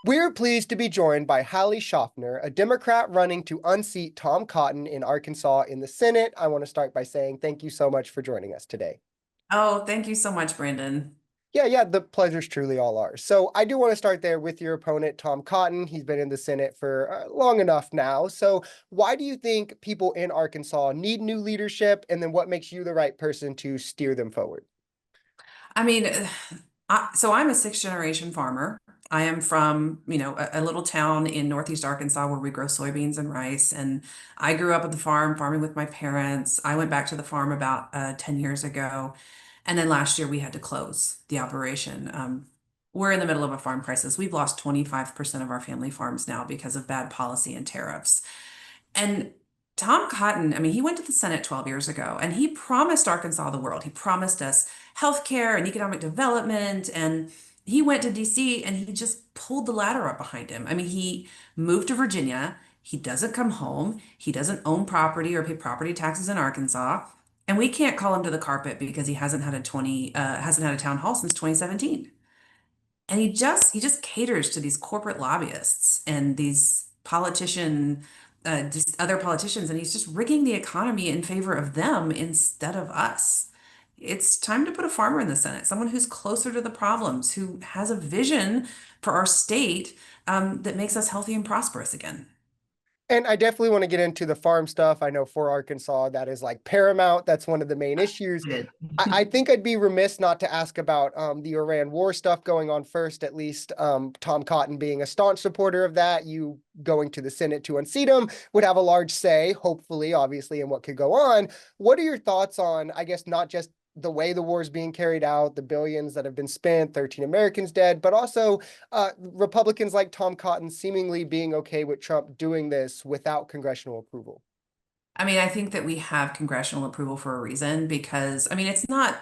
We're pleased to be joined by Hallie Shoffner, a Democrat running to unseat Tom Cotton in Arkansas in the Senate. I want to start by saying thank you so much for joining us today. Oh, thank you so much, Brandon. Yeah, the pleasure's truly all ours. So I do want to start there with your opponent, Tom Cotton. He's been in the Senate for long enough now. So why do you think people in Arkansas need new leadership? And then what makes you the right person to steer them forward? I mean, so I'm a sixth generation farmer. I am from, a little town in Northeast Arkansas where we grow soybeans and rice. And I grew up at the farm, farming with my parents. I went back to the farm about 10 years ago. And then last year we had to close the operation. We're in the middle of a farm crisis. We've lost 25% of our family farms now because of bad policy and tariffs. And Tom Cotton, I mean, he went to the Senate 12 years ago and he promised Arkansas the world. He promised us health care and economic development. And he went to DC and he just pulled the ladder up behind him. I mean, he moved to Virginia. He doesn't come home. He doesn't own property or pay property taxes in Arkansas. And we can't call him to the carpet because he hasn't had a town hall since 2017. And he just caters to these corporate lobbyists and these just other politicians, and he's just rigging the economy in favor of them instead of us. It's time to put a farmer in the Senate, someone who's closer to the problems, who has a vision for our state, that makes us healthy and prosperous again. And I definitely want to get into the farm stuff. I know for Arkansas, that is like paramount. That's one of the main issues. Good. I think I'd be remiss not to ask about the Iran war stuff going on first, at least Tom Cotton being a staunch supporter of that. You going to the Senate to unseat him would have a large say, hopefully, obviously, in what could go on. What are your thoughts on, I guess, not just the way the war is being carried out, the billions that have been spent, 13 Americans dead, but also Republicans like Tom Cotton seemingly being okay with Trump doing this without congressional approval? I mean, I think that we have congressional approval for a reason because I mean, it's not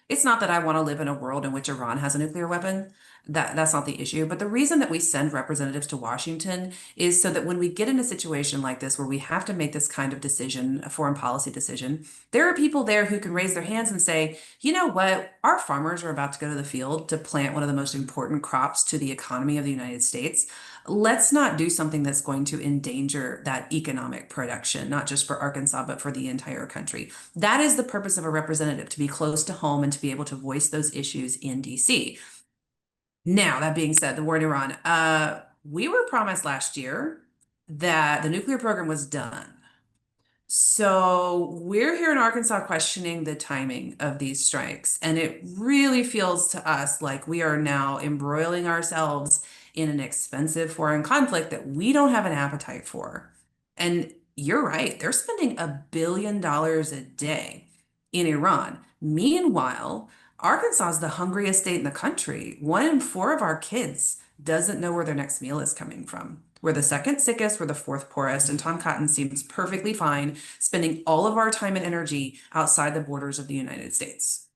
that I want to live in a world in which Iran has a nuclear weapon. That's not the issue. But the reason that we send representatives to Washington is so that when we get in a situation like this where we have to make this kind of decision, a foreign policy decision, there are people there who can raise their hands and say, you know what, our farmers are about to go to the field to plant one of the most important crops to the economy of the United States. Let's not do something that's going to endanger that economic production, not just for Arkansas, but for the entire country. That is the purpose of a representative, to be close to home and to be able to voice those issues in DC. Now, that being said, the war in Iran, we were promised last year that the nuclear program was done. So we're here in Arkansas questioning the timing of these strikes, and it really feels to us like we are now embroiling ourselves in an expensive foreign conflict that we don't have an appetite for. And you're right, they're spending $1 billion a day in Iran. Meanwhile, Arkansas is the hungriest state in the country. 1 in 4 of our kids doesn't know where their next meal is coming from. We're the second sickest, we're the fourth poorest, and Tom Cotton seems perfectly fine spending all of our time and energy outside the borders of the United States.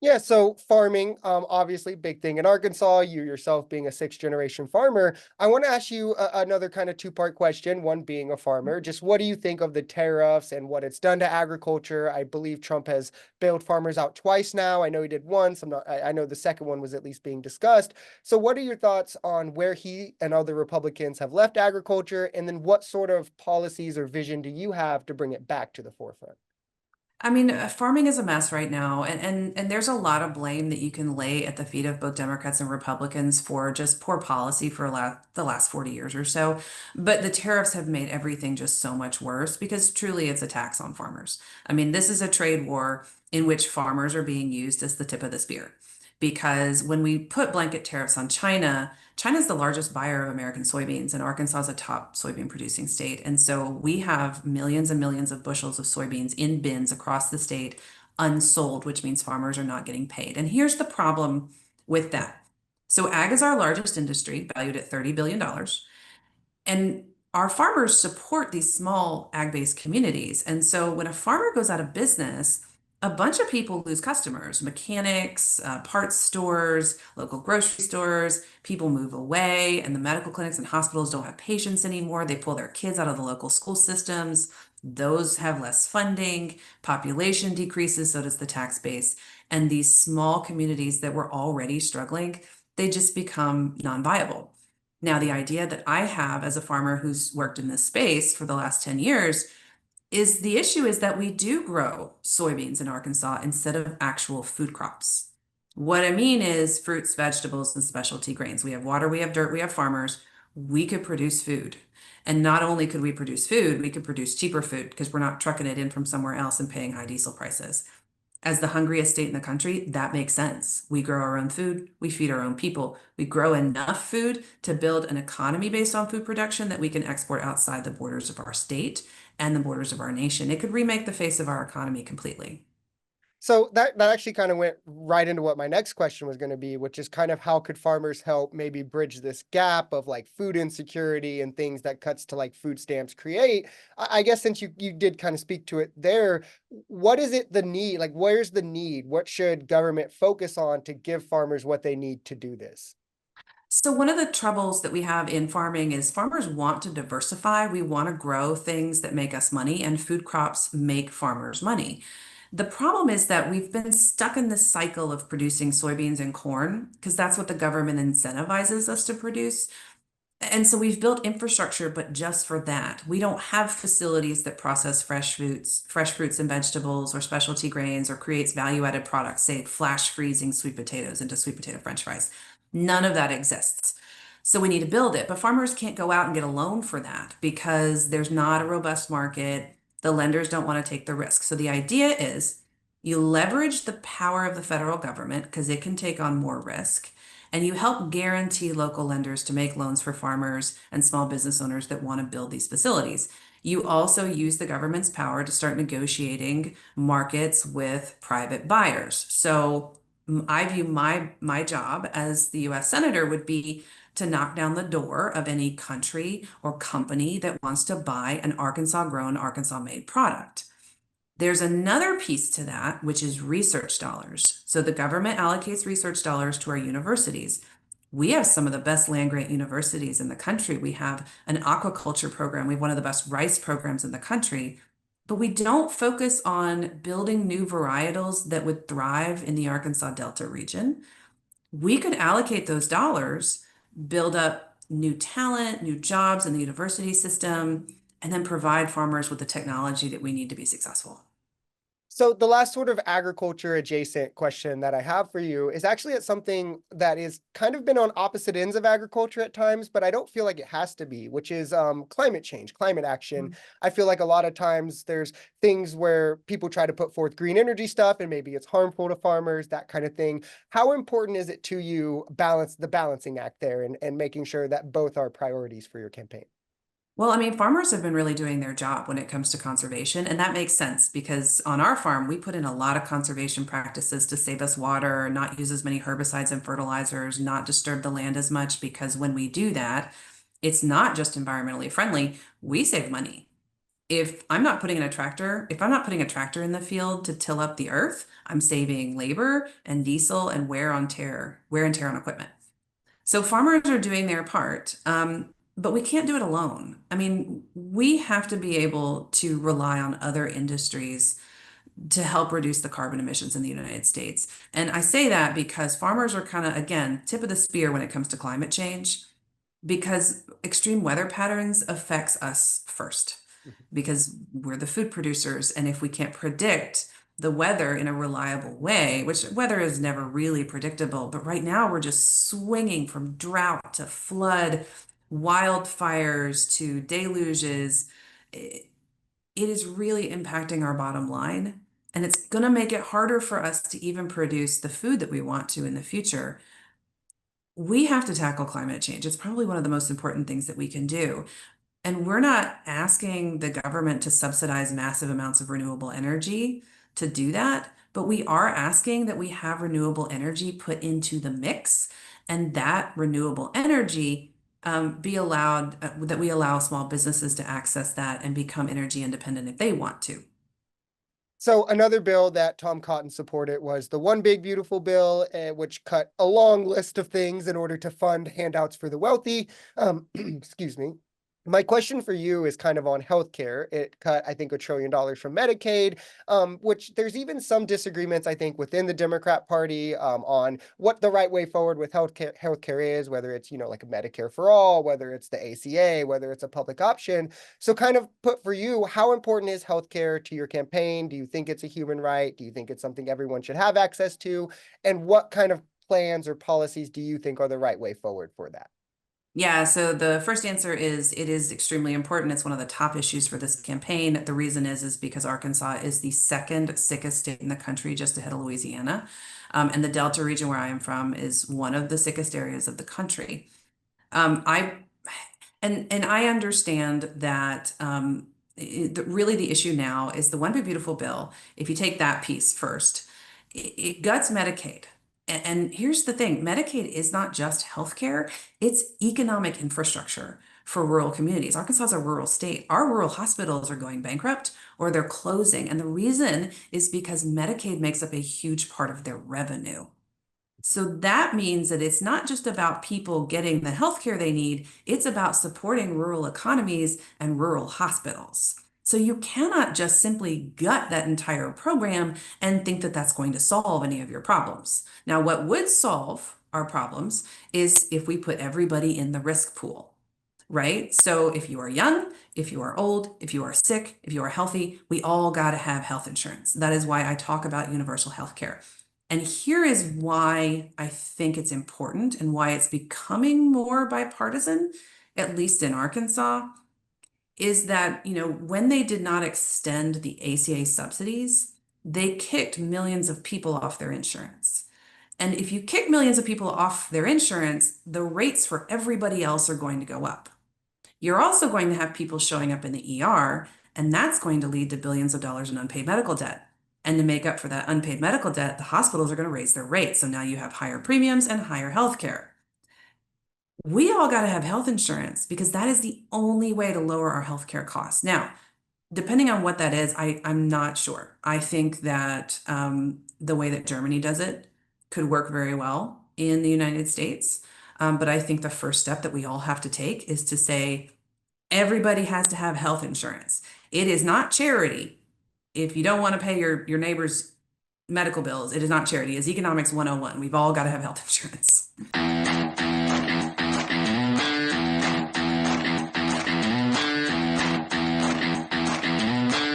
Yeah, so farming, obviously big thing in Arkansas, you yourself being a sixth generation farmer. I want to ask you another kind of two-part question, one being a farmer. Just what do you think of the tariffs and what it's done to agriculture? I believe Trump has bailed farmers out twice now. I know he did once. I know the second one was at least being discussed. So what are your thoughts on where he and other Republicans have left agriculture? And then what sort of policies or vision do you have to bring it back to the forefront? I mean, farming is a mess right now, and there's a lot of blame that you can lay at the feet of both Democrats and Republicans for just poor policy for the last 40 years or so. But the tariffs have made everything just so much worse because truly it's a tax on farmers. I mean, this is a trade war in which farmers are being used as the tip of the spear. Because when we put blanket tariffs on China, China's the largest buyer of American soybeans, and Arkansas is a top soybean producing state. And so we have millions and millions of bushels of soybeans in bins across the state unsold, which means farmers are not getting paid. And here's the problem with that. So ag is our largest industry, valued at $30 billion. And our farmers support these small ag-based communities. And so when a farmer goes out of business, a bunch of people lose customers, mechanics, parts stores, local grocery stores, people move away, and the medical clinics and hospitals don't have patients anymore. They pull their kids out of the local school systems. Those have less funding, population decreases, so does the tax base. And these small communities that were already struggling, they just become non-viable. Now, the idea that I have as a farmer who's worked in this space for the last 10 years is the issue is that we do grow soybeans in Arkansas instead of actual food crops. What I mean is fruits, vegetables, and specialty grains. We have water, we have dirt, we have farmers. We could produce food. And not only could we produce food, we could produce cheaper food because we're not trucking it in from somewhere else and paying high diesel prices. As the hungriest state in the country, that makes sense. We grow our own food, we feed our own people, we grow enough food to build an economy based on food production that we can export outside the borders of our state and the borders of our nation. It could remake the face of our economy completely. So that actually kind of went right into what my next question was going to be, which is kind of how could farmers help maybe bridge this gap of like food insecurity and things that cuts to like food stamps create. I guess since you did kind of speak to it there, what is it the need? Like, where's the need? What should government focus on to give farmers what they need to do this? So, one of the troubles that we have in farming is farmers want to diversify. We want to grow things that make us money, and food crops make farmers money. The problem is that we've been stuck in this cycle of producing soybeans and corn because that's what the government incentivizes us to produce. And so we've built infrastructure, but just for that. We don't have facilities that process fresh fruits and vegetables or specialty grains or creates value-added products, say flash freezing sweet potatoes into sweet potato French fries. None of that exists. So we need to build it, but farmers can't go out and get a loan for that because there's not a robust market. The lenders don't want to take the risk. So the idea is you leverage the power of the federal government because it can take on more risk and you help guarantee local lenders to make loans for farmers and small business owners that want to build these facilities. You also use the government's power to start negotiating markets with private buyers. So I view my job as the US Senator would be to knock down the door of any country or company that wants to buy an Arkansas grown, Arkansas made product. There's another piece to that, which is research dollars. So the government allocates research dollars to our universities. We have some of the best land grant universities in the country. We have an aquaculture program. We have one of the best rice programs in the country. But we don't focus on building new varietals that would thrive in the Arkansas Delta region. We could allocate those dollars, build up new talent, new jobs in the university system, and then provide farmers with the technology that we need to be successful. So the last sort of agriculture adjacent question that I have for you is actually at something that is kind of been on opposite ends of agriculture at times, but I don't feel like it has to be, which is climate change, climate action. I feel like a lot of times there's things where people try to put forth green energy stuff and maybe it's harmful to farmers, that kind of thing. How important is it to you balance the balancing act there and making sure that both are priorities for your campaign? Well, I mean, farmers have been really doing their job when it comes to conservation, and that makes sense because on our farm, we put in a lot of conservation practices to save us water, not use as many herbicides and fertilizers, not disturb the land as much, because when we do that, it's not just environmentally friendly, we save money. If I'm not putting a tractor in the field to till up the earth, I'm saving labor and diesel and wear and tear on equipment. So farmers are doing their part, but we can't do it alone. I mean, we have to be able to rely on other industries to help reduce the carbon emissions in the United States. And I say that because farmers are kind of, again, tip of the spear when it comes to climate change, because extreme weather patterns affects us first, because we're the food producers. And if we can't predict the weather in a reliable way, which weather is never really predictable, but right now we're just swinging from drought to flood, wildfires to deluges. It is really impacting our bottom line. And it's going to make it harder for us to even produce the food that we want to in the future. We have to tackle climate change. It's probably one of the most important things that we can do. And we're not asking the government to subsidize massive amounts of renewable energy to do that, but we are asking that we have renewable energy put into the mix and that renewable energy be allowed, that we allow small businesses to access that and become energy independent if they want to. So another bill that Tom Cotton supported was the One Big Beautiful Bill, which cut a long list of things in order to fund handouts for the wealthy. Excuse me. My question for you is kind of on healthcare. It cut, I think, $1 trillion from Medicaid, which there's even some disagreements, I think, within the Democrat Party on what the right way forward with healthcare is, whether it's, like a Medicare for all, whether it's the ACA, whether it's a public option. So kind of put for you, how important is healthcare to your campaign? Do you think it's a human right? Do you think it's something everyone should have access to? And what kind of plans or policies do you think are the right way forward for that? Yeah, so the first answer is it is extremely important. It's one of the top issues for this campaign. The reason is because Arkansas is the second sickest state in the country, just ahead of Louisiana. And the Delta region where I am from is one of the sickest areas of the country. I and I understand that really the issue now is the One Big Beautiful Bill. If you take that piece first, it guts Medicaid. And here's the thing, Medicaid is not just healthcare, it's economic infrastructure for rural communities. Arkansas is a rural state. Our rural hospitals are going bankrupt or they're closing. And the reason is because Medicaid makes up a huge part of their revenue. So that means that it's not just about people getting the healthcare they need, it's about supporting rural economies and rural hospitals. So you cannot just simply gut that entire program and think that that's going to solve any of your problems. Now, what would solve our problems is if we put everybody in the risk pool, right? So if you are young, if you are old, if you are sick, if you are healthy, we all got to have health insurance. That is why I talk about universal health care. And here is why I think it's important and why it's becoming more bipartisan, at least in Arkansas, is that, when they did not extend the ACA subsidies, they kicked millions of people off their insurance. And if you kick millions of people off their insurance, the rates for everybody else are going to go up. You're also going to have people showing up in the ER, and that's going to lead to billions of dollars in unpaid medical debt. And to make up for that unpaid medical debt, the hospitals are going to raise their rates. So now you have higher premiums and higher health care. We all got to have health insurance because that is the only way to lower our healthcare costs. Now, depending on what that is, I'm not sure. I think that the way that Germany does it could work very well in the United States. But I think the first step that we all have to take is to say everybody has to have health insurance. It is not charity. If you don't want to pay your neighbor's medical bills, it is not charity. It's economics 101. We've all got to have health insurance.